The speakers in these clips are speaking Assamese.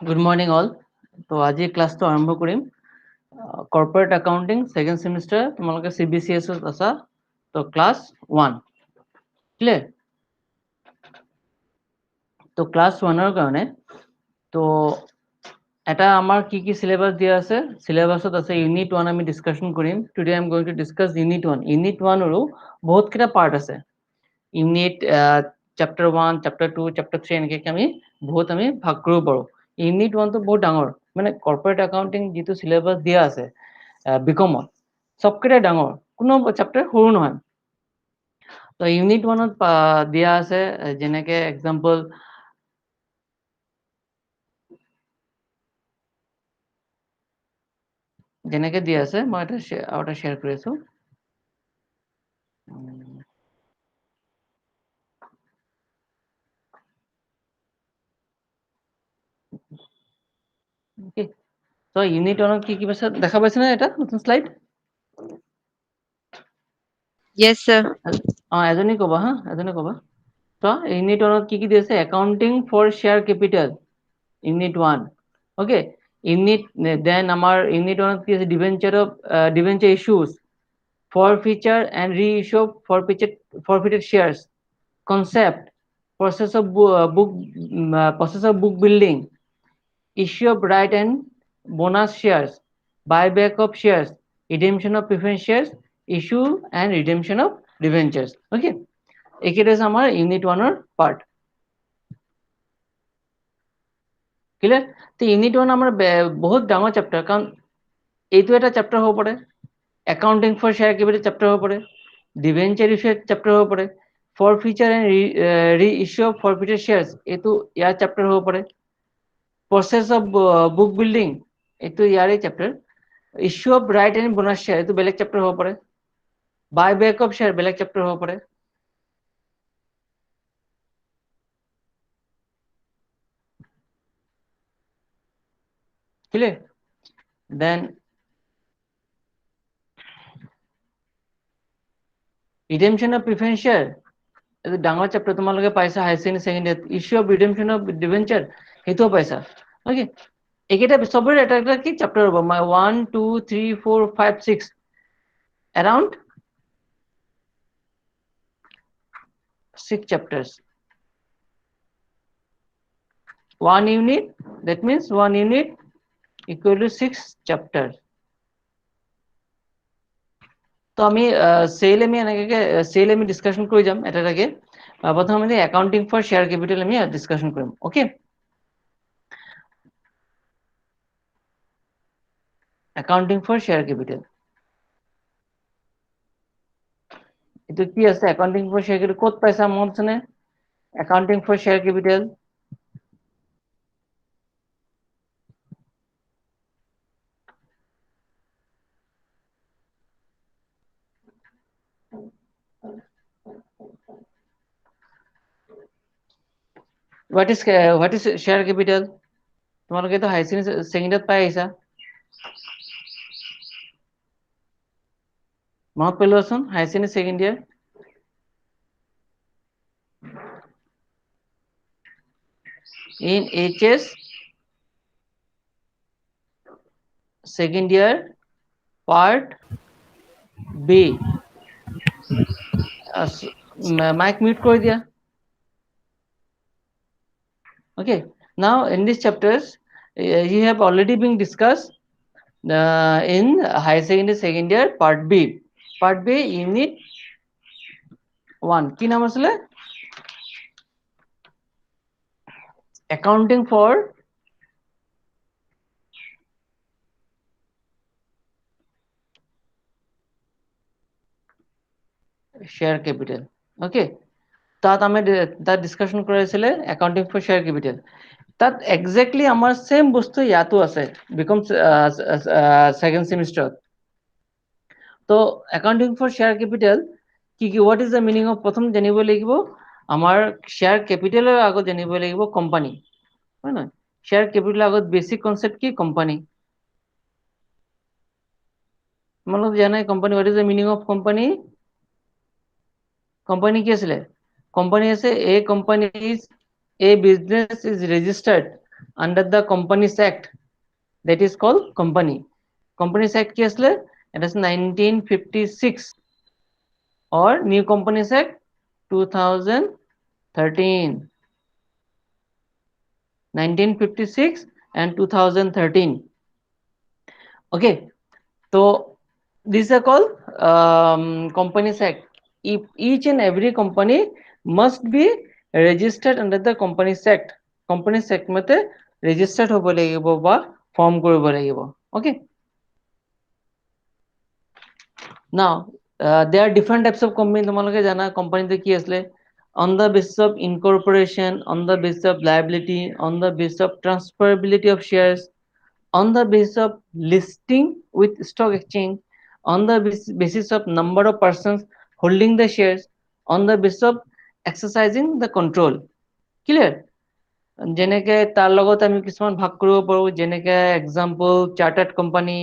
Good morning all. তো আজি ক্লাছটো আৰম্ভ কৰিম কৰ্পোৰেট একাউণ্টিং সেকেন্ড সেমিস্টাৰ তোমালোকে CBCS ত আছা তো ক্লাছ 1 ক্লিয়াৰ তো ক্লাছ 1 ৰ কাৰণে তো এটা আমাৰ কি সিলেবাস দিয়া আছে সিলেবাসত আছে ইউনিট 1 আমি ডিসকাশন কৰিম today I am going to discuss unit 1 ৰো বহুত কিটা পাৰ্ট আছে ইউনিট chapter 1 chapter 2 chapter 3 এনেকৈ আমি বহুত আমি ভাগ কৰিব পাৰো ইউনিট 1 তো বহুত ডাঙৰ মানে কৰ্পোৰেট একাউন্টিং যেটো সিলেবাস দিয়া আছে বিকমত সবকিটা ডাঙৰ কোনো চ্যাপ্টাৰ সৰু নহয় তো ইউনিট 1 ত দিয়া আছে যেনেকে এক্সাম্পল যেনেকে দিয়া আছে মই এটা শেয়াৰ কৰি আছো ওকে তো ইউনিট 1 কি পাইছে দেখা পাইছে না এটা নতুন স্লাইড Yes, sir. এজনী কবা এজনী কবা তো ইউনিট 1 কি দিছে accounting for share capital unit 1 okay unit then our unit 1 is debenture issues forfeiture and reissue of forfeited shares concept process of book building issue of right and bonus shares buyback of shares redemption of preference shares issue and redemption of debentures okay এইকেইটা আছে আমাৰ ইউনিট 1 ৰ পাৰ্ট ক্লিয়াৰ তো ইউনিট 1 আমাৰ বহুত ডাঙৰ চ্যাপ্টাৰ কাৰণ এইটো এটা চ্যাপ্টাৰ হ'ব পাৰে accounting for share capital chapter হ'ব পাৰে ডিবেঞ্চাৰ ইস্যু চ্যাপ্টাৰ হ'ব পাৰে ফৰফিচাৰ এণ্ড ৰি-ইস্যু অফ ফৰফিটেড শেয়াৰ্স এইটো ইয়াৰ চ্যাপ্টাৰ হ'ব পাৰে প্ৰসেস অফ বুক বিল্ডিং এইটো ইয়াৰে chapter issue of right and bonus share এইটো বেলেগ চ্যাপ্টাৰ হ'ব পাৰে বাই বেক অফ শেয়াৰ বেলেগ চ্যাপ্টাৰ হ'ব পাৰে clear then redemption of preference share এইটো ডাঙৰ চ্যাপ্টাৰ তোমালোকে পাইছা high secondary issue of redemption of debenture হেতু পাইছা ওকে এইকেইটা সবৰে এটা এটা কি চ্যাপ্টাৰ হ'ব 1 2 3 4 5 6 around 6 chapters 1 unit that means 1 unit equal to 6 chapters তো আমি সেল আমি এনেকৈ সেল আমি ডিসকাশন কৰি যাম এটা এটাকে প্ৰথমে আমি একাউন্টিং ফৰ শেয়াৰ ক্যাপিটাল আমি ডিসকাশন কৰিম okay accounting for share capital এটো কি আছে একাউন্টিং ফৰ শেয়াৰ ক্যাপিটাল ক'ত পাইছা মনত আছে নে accounting for share capital what is share capital তোমালোকে তো হাই সেকেন্ডাৰীত পাই আহিছা মনত পেলোৱাচোন হাই secondary in HS second year part B mic mute করে দিয়া okay now in these chapters you have already been discussed in high secondary second year part B unit 1 কি নাম আসলে accounting for share capital okay তাত আমি তাত ডিসকাশন কৰাইছিলে একাউন্টিং ফৰ শেয়াৰ ক্যাপিটাল তাত এক্স্যাক্টলি আমাৰ সেম বস্তু ইয়াতো আছে বিকম সেকেন্ড সেমিস্টাৰত তো একাউন্টিং ফৰ শেয়াৰ ক্যাপিটাল কি what is the meaning of প্ৰথম জানিব লাগিব আমাৰ শেয়াৰ ক্যাপিটালৰ আগত জানিব লাগিব কোম্পানী হয় না শেয়াৰ ক্যাপিটালৰ আগত বেসিক কনসেপ্ট কি কোম্পানী তোমালোক জানাই company what is the meaning of company company কি আছিলে কোম্পানী আছে a company is a business is registered under the Companies Act, that is called company. Companies Act কি আছিলে? It is 1956 or New Companies Act 2013. 1956 and 2013. Okay, so these are called Companies Act. Each and every company must be registered under the Companies Act. Companies Act মতে registered হ'ব লাগিব বা form কৰিব লাগিব. Okay, now there are different types of company. তোমালোকে জানা কোম্পানীতে কি আছিলে? On the basis of incorporation, on the basis of liability, on the basis of transferability of shares, on the basis of listing with stock exchange, on the basis of number of persons holding the shares, on the basis of exercising the control. Clear? যেনেকে তাৰ লগত আমি কিছুমান ভাগ কৰিব পাৰো, যেনেকে example chartered company,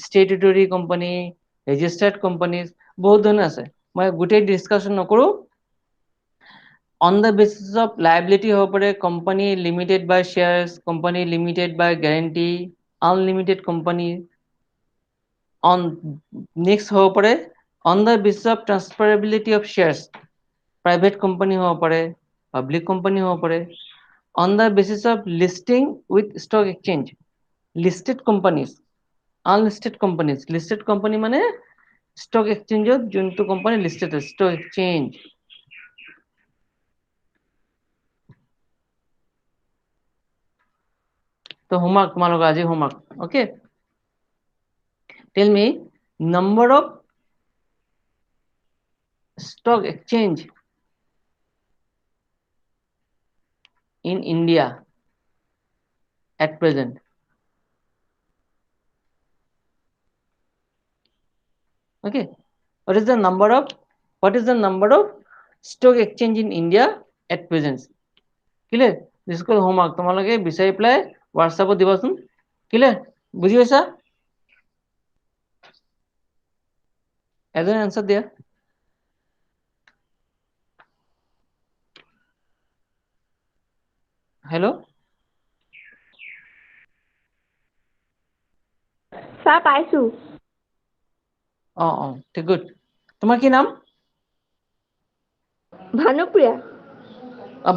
statutory company, registered companies, বহুত ধৰণৰ আছে। মই গোটেই ডিছকাশ্যন নকৰো। On the basis of liability হ'ব পাৰে company limited by shares, company limited by guarantee, unlimited company. On next হ'ব পাৰে on the basis of transferability of shares, private company হ'ব পাৰে, public company হ'ব পাৰে। On the basis of listing with stock exchange, listed companies, unlisted companies. Listed company মানে stock exchange যোনটো company listed আছে, stock exchange। তো homework তোমালোকৰ আজি homework, okay? Tell me number of stock exchange in India at present. Okay, what is the number of stock exchange in India at present? Clear? This is called homework. তোমালোকে বিচাৰি পেলাই হোৱাটছআপত দিবাচোন। Clear? বুজি পাইছা? এজন এনসার দিয়া। হেল্ল', স্যার পাইছো। ঠিক, গুড। তোমার কি নাম? ভানুপ্রিয়া।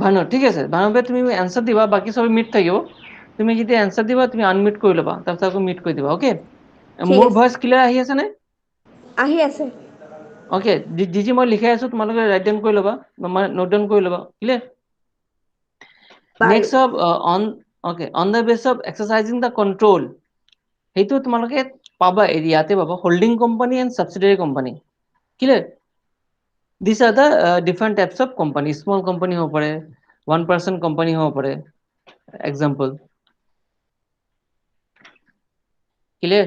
ভানু, ঠিক আছে। ভানুপ্রিয়া, তুমি এনসার দিবা, বাকি সবাই মিট থাকিব। তুমি যদি এনসার দিবা তুমি আনমিট কৰি ল'বা, তাৰপিছত আকৌ মিট কৰি দিবা। অ'কে, মোৰ ভইচ ক্লিয়াৰ আহি আছে নে? আহি আছে। অ'কে, যি মই লিখাই আছো তোমালোকে ৰাইট ডাউন কৰি ল'বা, নোট ডাউন কৰি ল'বা। Clear? Next on the base of exercising the control, সেইটো তোমালোকে পাবা, ইয়াতে পাবা, holding company and subsidiary company. Clear? These are the different types of company. Small company हो पड़े, one person company हो पड़े, example. Clear?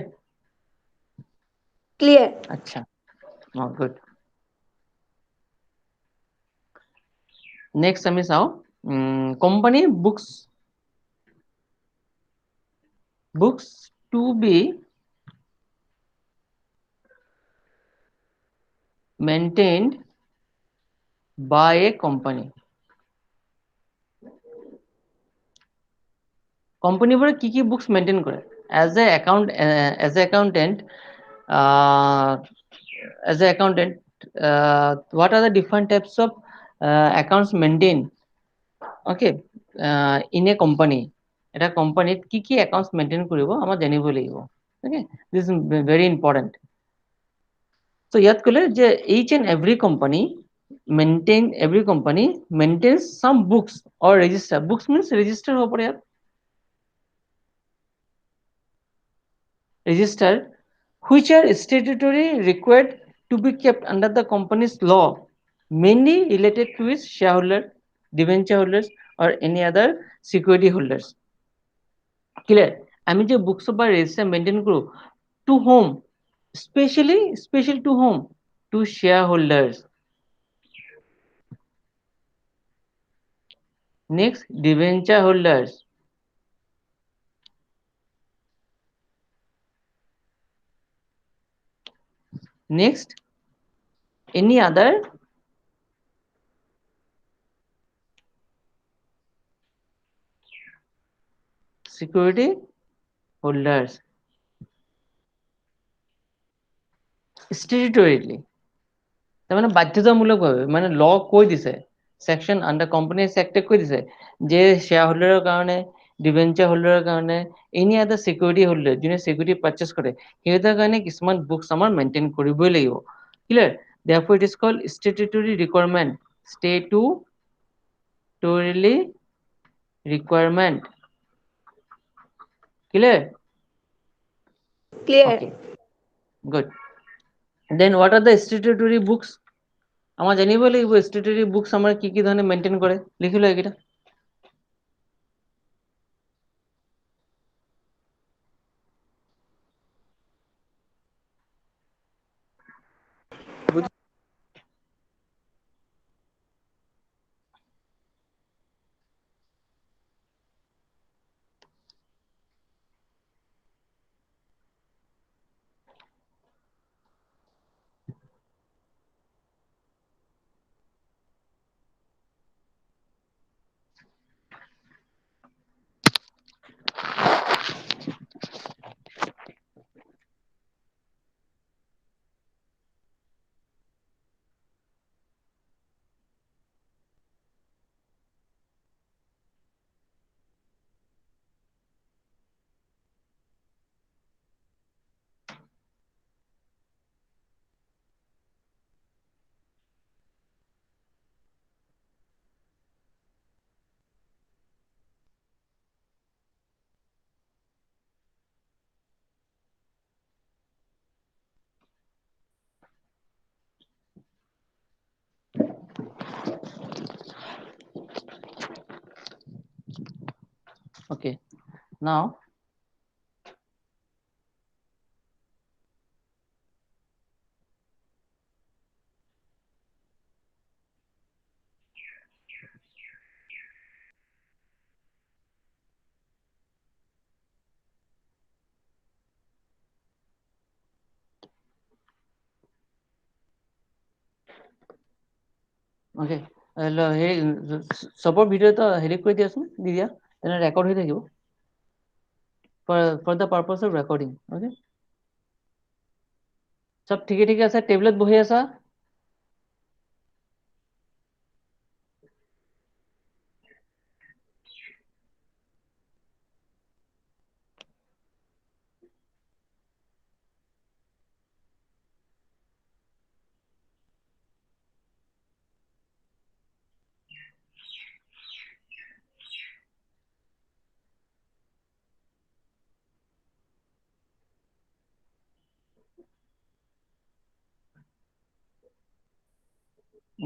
Clear. अच्छा, oh, good. Next আমি চাও company books to be maintained by a company. Company বোৰে কি কি বুকস মেইনটেইন কৰে? as a accountant, what are the different types of accounts maintained? Okay, in a company, এটা কোম্পানীত কি কি accounts maintain কৰিব আমাৰ জানিব লাগিব। Okay, this is very important. So ইয়াত ক'লে যে each and every company maintains some books or register. Books means register হ'ব পাৰে ইয়াত। Register which are statutorily required to be kept under the company's law, mainly related to its shareholder, debenture holders or any other security holders. Clear? আমি যে বুকস বা রেজিস্টার মেইনটেইন করব, to whom? Special to whom? To shareholders. Next, debenture holders. Next, any other security holders statutorily তাৰমানে বাধ্যতামূলকভাৱে মানে ল কৈ দিছে সেকশন আন্ডাৰ কোম্পানিজ এক্টে কৈ দিছে যে শ্বেয়াৰ হোল্ডাৰৰ কাৰণে ডিবেঞ্চাৰ হোল্ডাৰৰ কাৰণে এনি আদাৰ সিকিউৰিটি হোল্ডাৰ যোনে সিকিউৰিটি পাৰচেজ কৰে সিহঁতৰ কাৰণে কিছুমান বুকছ আমাৰ মেইনটেইন কৰিবই লাগিব clear therefore it is called statutory requirement statutory requirement clear Clear. okay good then what are the statutory books আমার জানিব লাগিব statutory books আমাৰ কি কি ধৰণে মেইনটেইন কৰে লিখিলো এইকেইটা okay now okay হেৰি চবৰ ভিডিঅ'টো হেৰি কৰি দিয়াচোন দি দিয়া তেনে ৰেকৰ্ড হৈ থাকিব for the purpose of recording okay সব ঠিকে ঠিকে আছে টেবলেট বহি আছা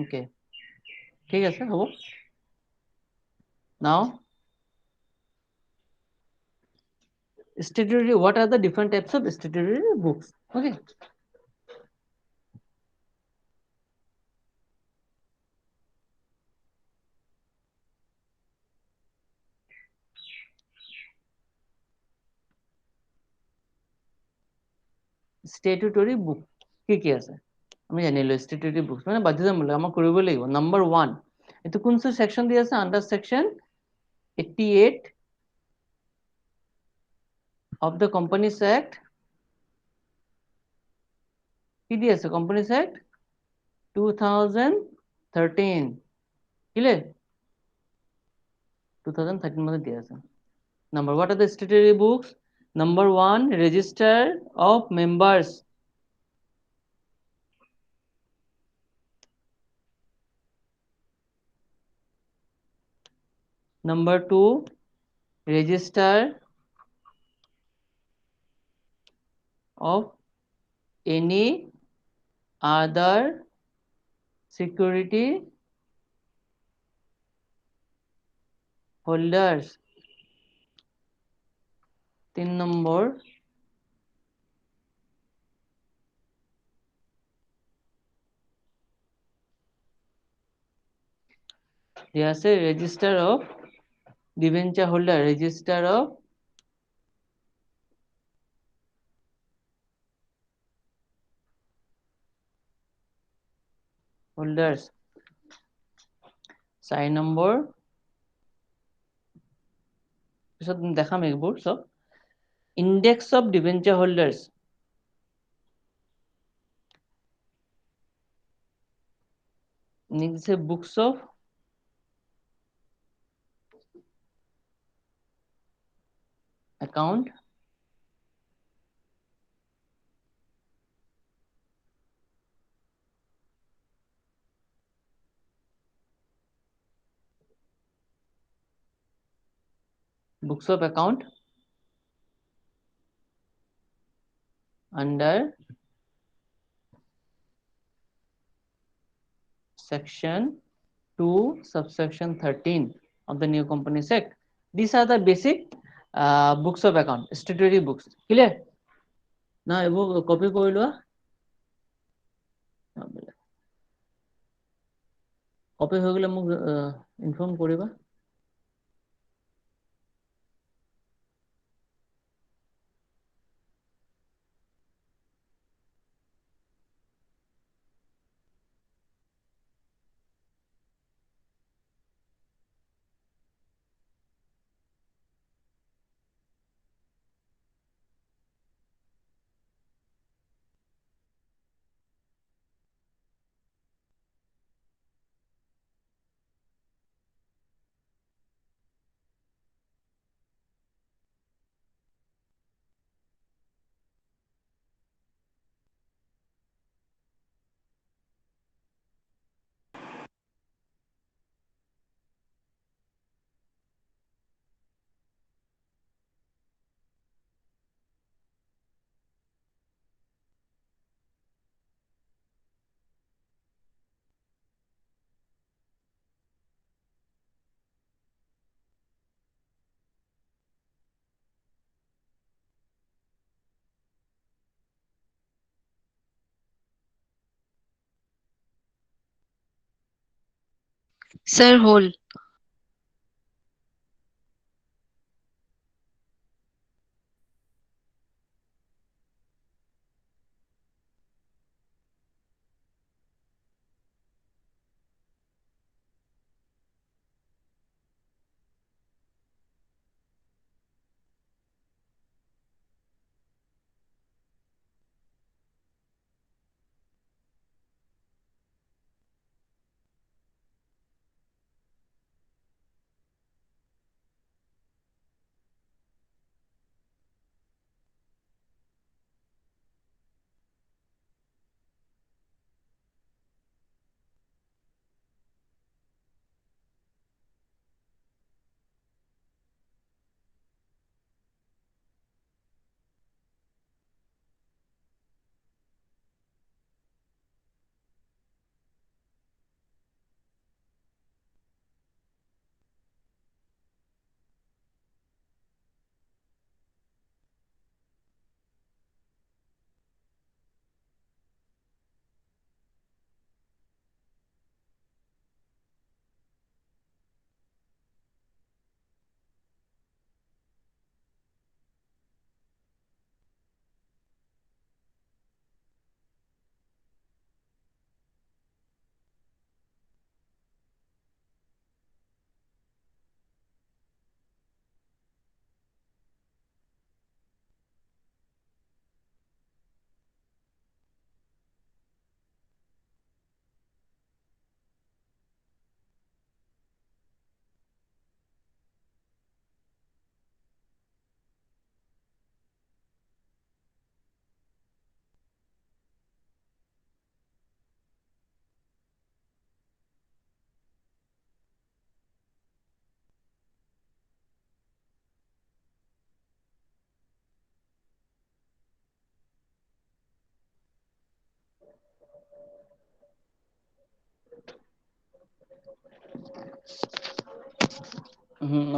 okay ঠিক আছে হ'ব now statutory what are the different types of statutory books okay statutory book কি কি আছে আমি জানিলো statutory books মানে বাধ্যতামূলক আমাক কৰিব লাগিব নাম্বাৰ 1 এইটো কোনটো সেকশন দি আছে under section 88 of the companies act কি দি আছে companies act 2013 clear 2013 মধ্যে দিয়া আছে number what are the statutory books number 1 register of members number 2 register of any other security holders 3 number there is a register of debenture holder register of holders side number পিছত দেখাম এইবোৰ সব index of debenture holders next books of account books of account under section 2 subsection 13 of the new companies act. These are the basic books of account, statutory books. Clear? Now এইবোৰ copy কৰি লোৱা, copy হৈ গলে মোক inform কৰিবা. Sir, whole.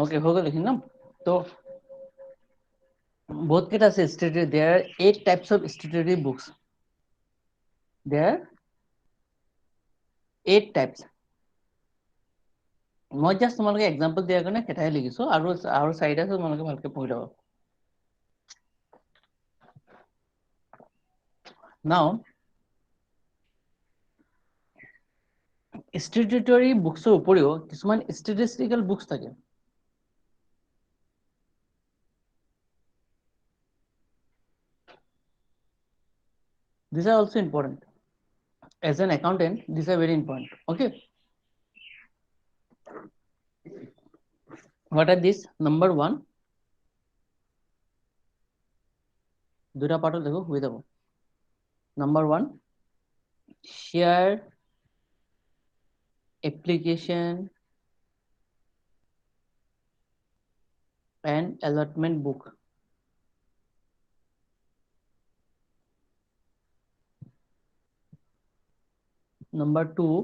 Okay, হৈ গ'ল এইখিনি ন? তো বহুত কেইটা আছে statutory, there are 8 types of statutory books. There are 8 types. মই জাষ্ট তোমালোকে এক্সাম্পল দিয়াৰ কাৰণে কেইটাহে লিখিছো, আৰু 4টা আছে, তোমালোকে ভালকে পঢ়ি ল'ব. Now statutory books উপৰিও কিছুমান statistical books থাকে. These are also important. As an accountant, these are very important. Okay. What are these? Number one, দুটা পার্টও দেখো হয়ে যাব। Number one, share application and allotment book. Number two,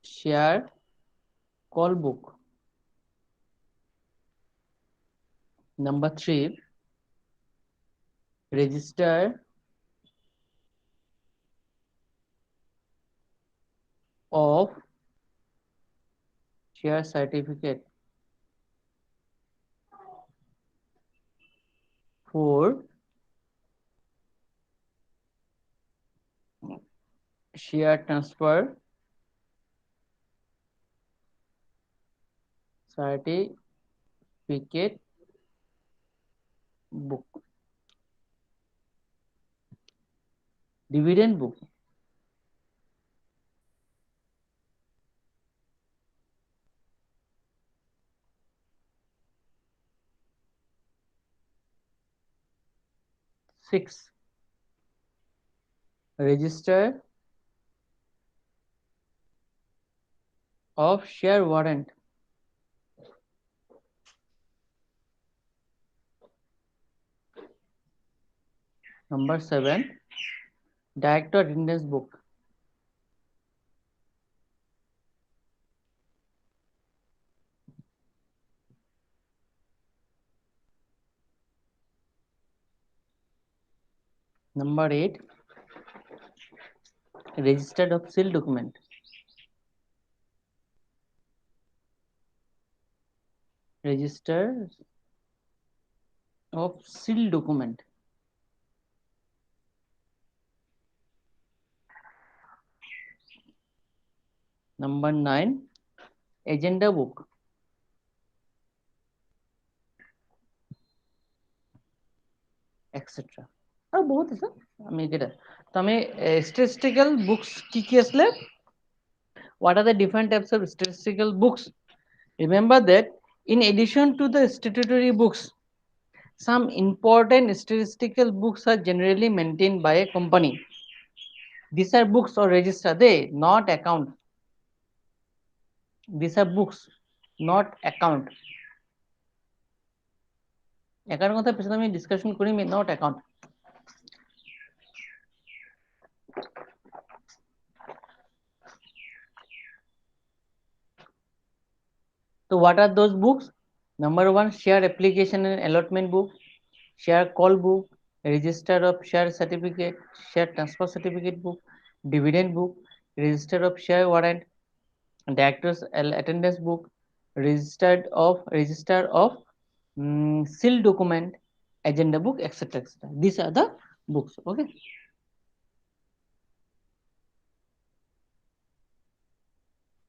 share call book. Number three, register of share certificate. 4, share transfer certificate book. Dividend book. Six, register of share warrant. Number 7, director attendance book. Number 8, registered of seal document. Register of seal document. Number 9, agenda book. etc. আৰু বহুত আছে আমি এটা তো আমি statistical books কি আসলে what are the different types of statistical books? Remember that in addition to the statutory books, some important statistical books are generally maintained by a company. These are books or register, they not account. These are books, not account. Account কথা পিছত আমি ডিসকাশন কৰিম, not account. So what are those books? Number 1, share application and allotment book, share call book, register of share certificate, share transfer certificate book, dividend book, register of share warrant, directors attendance book, register of seal document, agenda book, etc. These are the books. Okay.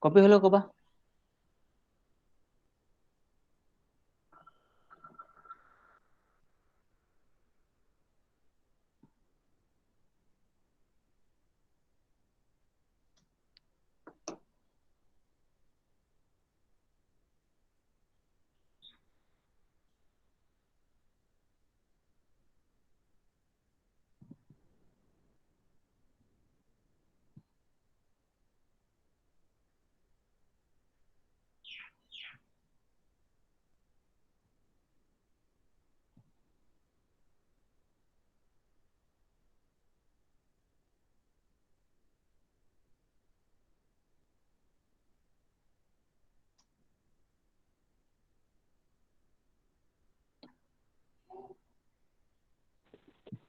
Copy holo koba.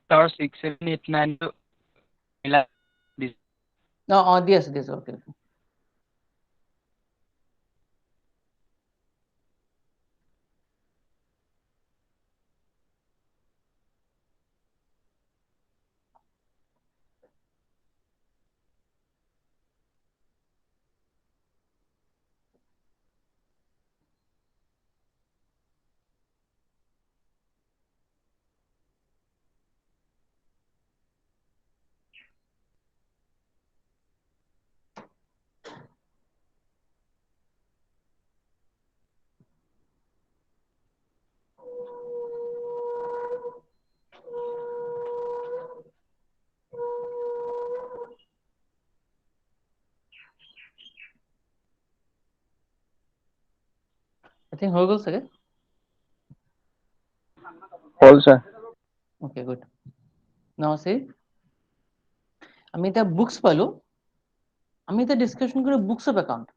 Star 6, 7, 8, 9. No, yes, this okay. I think হৈ গ'ল চাগে All, sir. Okay, good. Now see, আমি এটা বুকস পালো আমি এটা ডিসকাশন করে books of account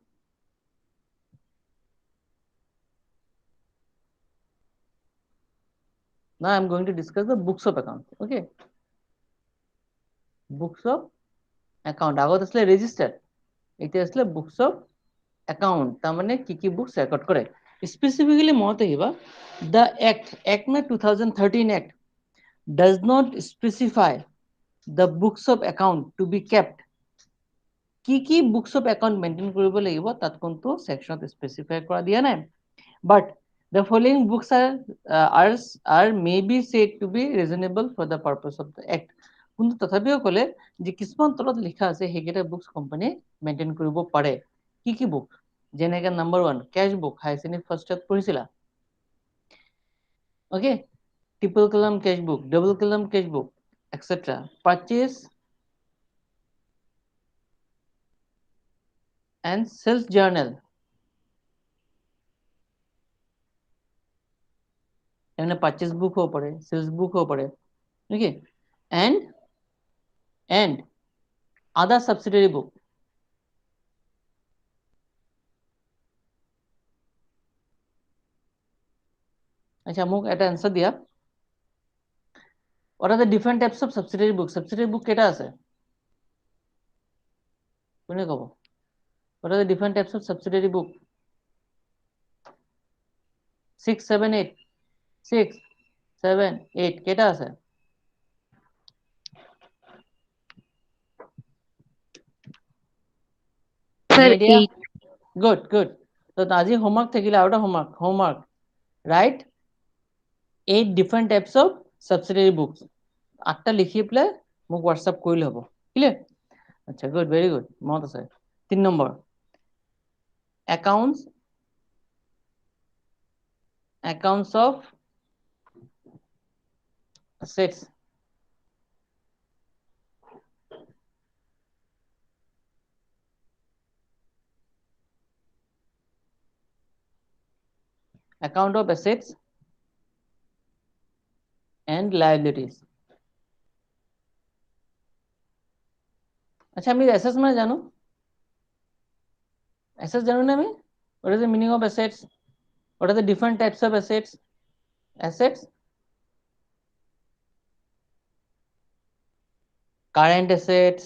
Now I am going to discuss the books of account. Okay, books of account আগত আসলে রেজিস্টার এটা আসলে বুকস অফ অ্যাকাউন্ট তার মানে কি কি বুকস রেকর্ড করে স্পেসিফিক্যালি মতে Hiba the act na 2013 act does not specify the books of account to be kept কি বুকস অফ একাউন্ট মেইনটেইন কৰিব লাগিব তাত কোনটো সেকশনত স্পেসিফাই কৰা দিয়া নাই but the following books are may be said to be reasonable for the purpose of the act কিন্তু তথাপিও কলে যে কিছুমান তলত লিখা আছে হেগেটা বুকস কোম্পানী মেইনটেইন কৰিব পাৰে কি বুক যেনেকে নাম্বাৰ 1 ক্যাশ বুক হাই শ্ৰেণীত ফাৰ্ষ্টত পঢ়িছিলা okay triple column cash book double column cash book etc purchase and sales journal এখানে purchase book হতে পারে sales book হতে পারে okay and other subsidiary book আচ্ছা মোক এটা आंसर দিয়া what are the different types of subsidiary book কেটা আছে কোনে কব what are the different types of subsidiary book 6 7 8 6 7 8 কেটা আছে Sir, any idea 8. good so আজি homework থাকিলে আৰু এটা homework write 8 different types of subsidiary books আটটা লিখি পেলাই মোক WhatsApp কৰিলে হ'ব ক্লিয়াৰ আচ্ছা গুড ভেৰি গুড মত আছে 3 number accounts of assets account of assets and liabilities আচ্ছা আমি অ্যাসেটস মানে জানো অ্যাসেটস জানো না আমি what is the meaning of assets what are the different types of assets current assets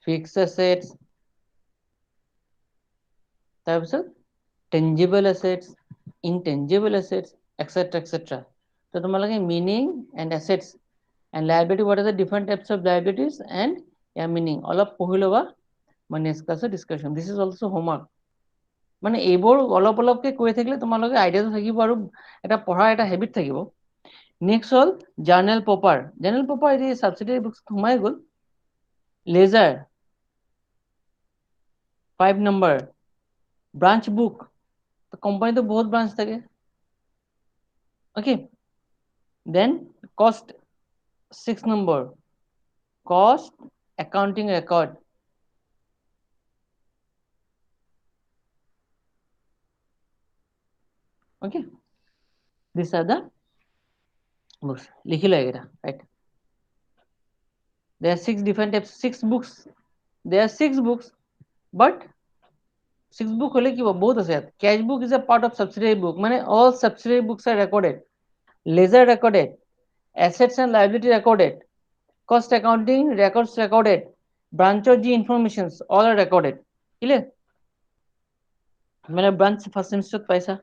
fixed assets তাৰপিছত tangible assets intangible assets etc তো তোমালোকে meaning and assets and liability what are the different types of liabilities and meaning অলপ পঢ়ি লবা মই নেক্সট ক্লাছত discussion this is also homework মানে এইবোৰ অলপ অলপকে কৰি থাকিলে তোমালোকে আইডিয়াটো থাকিব আৰু এটা পঢ়াৰ এটা হেবিট থাকিব নেক্সট হল জাৰ্নাল পপাৰ এই সাবসিডিয়াৰি বুকস সোমাই গল লেজাৰ 5 নম্বৰ ব্ৰাঞ্চ বুক তো কোম্পানিতে বহুত ব্ৰাঞ্চ থাকে ওকে দেন কস্ট 6 number cost accounting record okay these are the books লিখি লো এটা right there are 6 different types 6 books there are 6 books but 6 book হলে কি বহুত আছে cash book is a part of subsidiary book মানে all subsidiary books are recorded ledger recorded assets and liability recorded cost accounting records recorded branch of the informations all are recorded clear মানে branch first semester paisa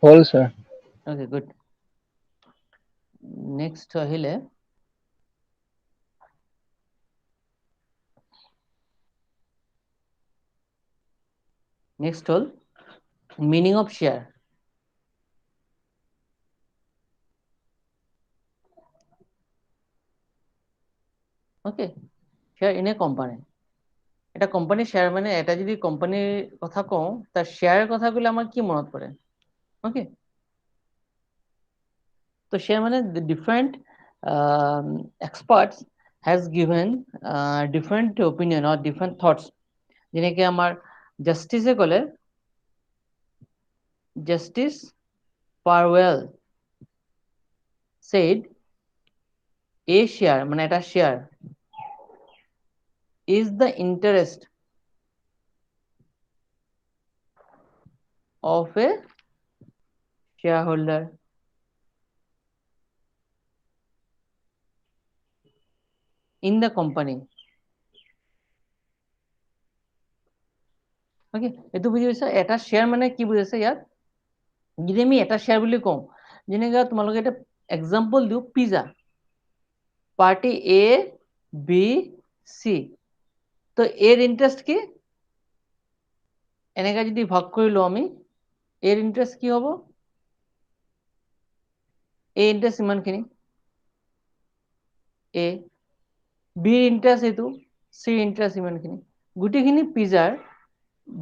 Whole, sir. Okay, good. Next আহিলে next hall meaning of share. Okay, share in a company. এটা কোম্পানির শেয়ার মানে এটা যদি কোম্পানির কথা কও তার শেয়ারের কথাগুলো আমার কি মনত পড়ে? ওকে, তো শেয়ার মানে different experts has given different opinion or different thoughts. যেনেকে আমাৰ জাস্টিসে ক'লে জাস্টিস পারওয়েল said a share মানে এটা share is the interest of a shareholder in the company. Okay, এইটো বুজি পাইছা? এটা শেয়াৰ মানে কি বুজাইছে ইয়াত? যদি আমি এটা শেয়াৰ বুলি কওঁ, যেনেকৈ তোমালোকে এটা এক্সাম্পল দিওঁ, pizza party A B C, তো এৰ ইন্টাৰেস্ট কি? এনেকৈ যদি ভাগ কৰি লওঁ আমি, এৰ ইন্টাৰেস্ট কি হ'ব? এ ইন্টাৰেস্ট ইমানখিনি, এ বিৰ ইন্টাৰেস্ট এইটো, চিৰ ইন্টাৰেস্ট ইমানখিনি, গোটেইখিনি পিজ্জাৰ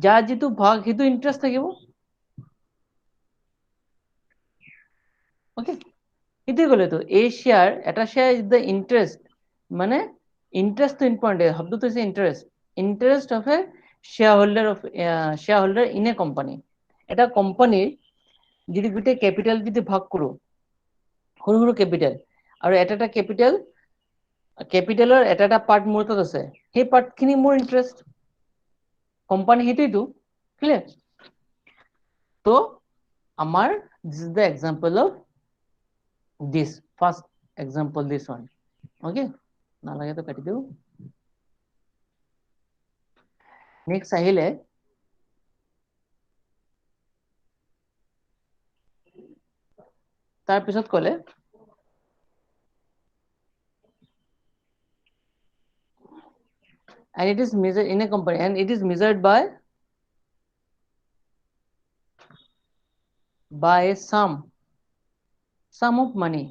যাৰ যিটো ভাগ সেইটো ইন্টারেস্ট থাকিব। ওকে, এটাই ক'লেতো এ শেয়ার, এটা শেয়ার ইজ দ্য ইন্টারেস্ট, মানে ইন্টারেস্টটো ইম্পর্টেন্ট, শব্দটো হৈছে interest, interest of A shareholder in a company. এটা কোম্পানিৰ যদি গোটেই ক্যাপিটাল যদি ভাগ কৰোঁ, সৰু সৰু ক্যাপিটাল, আৰু এটা এটা ক্যাপিটালৰ এটা এটা পাৰ্ট মোৰ তাত আছে, সেই পাৰ্টখিনি মোৰ ইন্টাৰেস্ট, কোম্পানি সেইটোইতো। ক্লিয়াৰ? তো আমাৰ this is the example of this first example, this one. Okay, নালাগে তো কাটি দিও। নেক্সট আহিলে তাৰ পিছত ক'লে and it is measured in a company and it is measured by a sum of money,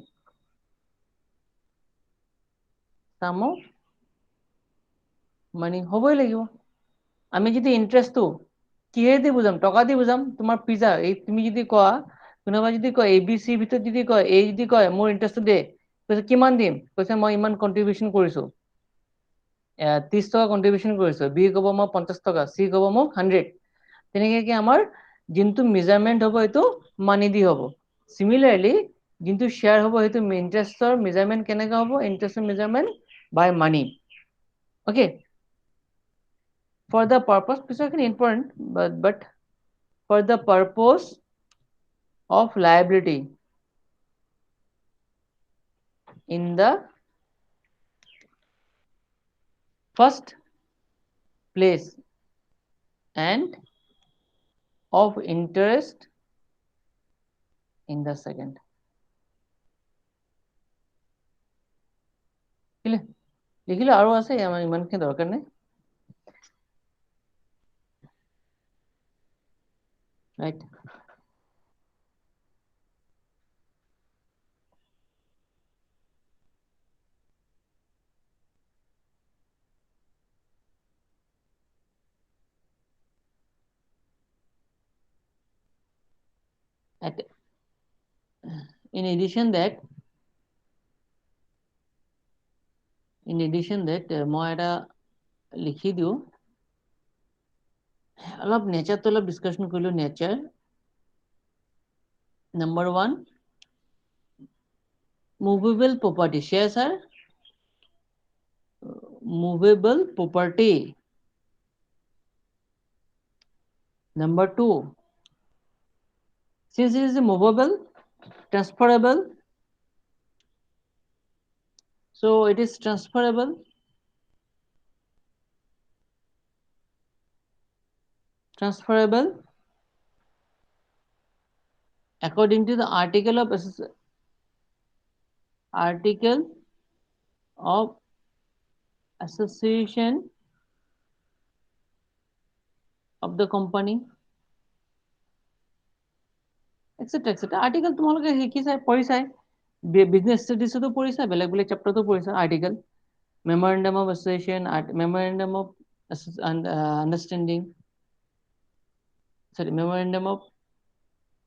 sum of money হবই লাগিব। আমি যদি ইন্টারেস্টটো কিহে দি বুঝাম? টকা দি বুঝাম। তোমার পিজ্জা এই তুমি যদি কোৱা, কোনোবা যদি কয় এ বি চিৰ ভিতৰত যদি কয়, এই যদি কয় মোৰ ইন্টাৰেস্টটো দে, কৈছে কিমান দিম? কৈছে মই ইমান কন্ট্ৰিবিউশন কৰিছো, 30 টকা কন্ট্ৰিবিউশন কৰিছো। বি ক'ব মই 50 টকা, চি ক'ব মোক 100। তেনেকৈ কি আমাৰ যোনটো মেজাৰমেন্ট হ'ব এইটো মানি দি হ'ব। সিমিলাৰলি যোনটো শেয়াৰ হ'ব সেইটো ইন্টাৰেস্টৰ মেজাৰমেন্ট কেনেকৈ হ'ব? ইন্টাৰেস্টৰ measurement by money. Okay, for the purpose, পিছৰখিনি important, but for the purpose of liability in the first place and of interest in the second. লিখিলে আৰু আছে, আমাৰ ইমানখিনি দৰকাৰ নাই। Right? In addition that মই এটা লিখি দিওঁ, অলপ নেচাৰটো অলপ ডিসকাশন কৰিলো। Nature number 1, movable property. Shares are movable property. Number 2, since it is movable, transferable, so it is transferable. according to the article of association of the company, etc. etc. Article তোমালোকে শিকিছাই পঢ়িছাই বিজনেছ ষ্টাডিজতো পঢ়িছা বেলেগ বেলেগ চেপ্টাৰতো পঢ়িছা article memorandum of association memorandum of understanding sorry memorandum of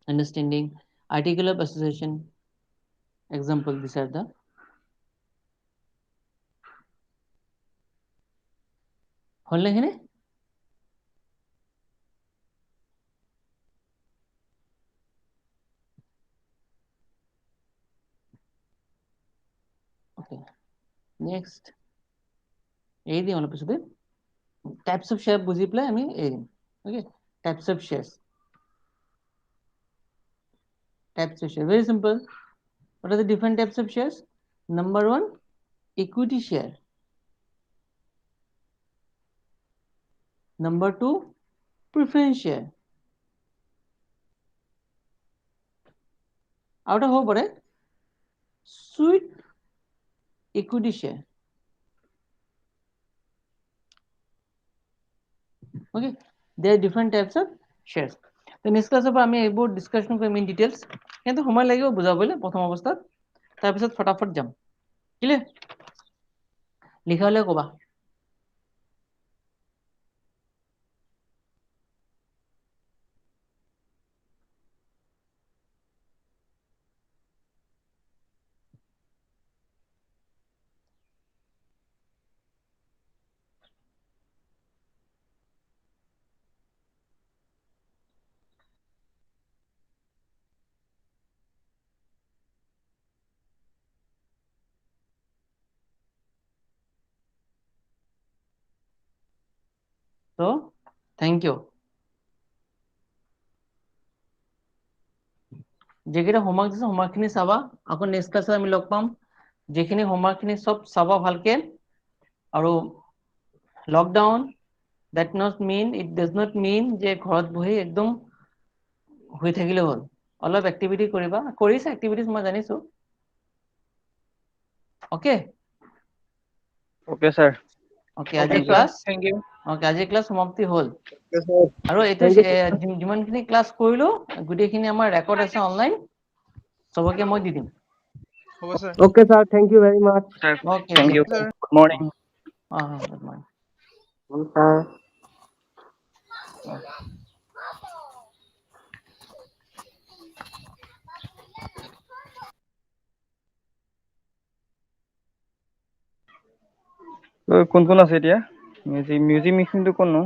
understanding article of association example these are the হল নেখিনি okay next এই দিম অলপ পিছতে types of share বুজি পেলাই আমি এই দিম okay types of shares very simple. What are the different types of shares? Number one, equity share. Number two, preference share. Out of hope, sweet equity share. Okay, there are different types of shares. The next class of আমি এইবোৰ discussion কৰিম in details. কিন্তু সময় লাগিব বুজাবলৈ প্ৰথম অৱস্থাত তাৰপিছত ফটাফট যাম ক্লিয়াৰ লিখা হলে কবা So, thank you. যেকেইটা হোমৱৰ্ক দিছে হোমৱৰ্কখিনি চাবা আকৌ নেক্সট ক্লাছত আমি লগ পাম যেখিনি হোমৱৰ্কখিনি সব চাবা ভালকে আৰু lockdown that it does not mean যে ঘৰত বহি একদম হৈ থাকিলে হ'ল অলপ এক্টিভিটি কৰিবা কৰিছা এক্টিভিটিজ মই জানিছো ওকে Okay, sir. ওকে আজি ক্লাস ওকে আজি ক্লাস সমাপ্তি হ'ল আৰু এইটো যিমানখিনি ক্লাস কৰিলো গুটেখিনি আমাৰ ৰেকৰ্ড আছে অনলাইন সবকে মই দি দিম Okay, sir. Thank you very much. Sir, Okay, thank okay. you. Good morning. Good morning. Sir. কোন কোন আছে এতিয়া মিউজিক মিক্সিংটো কোননো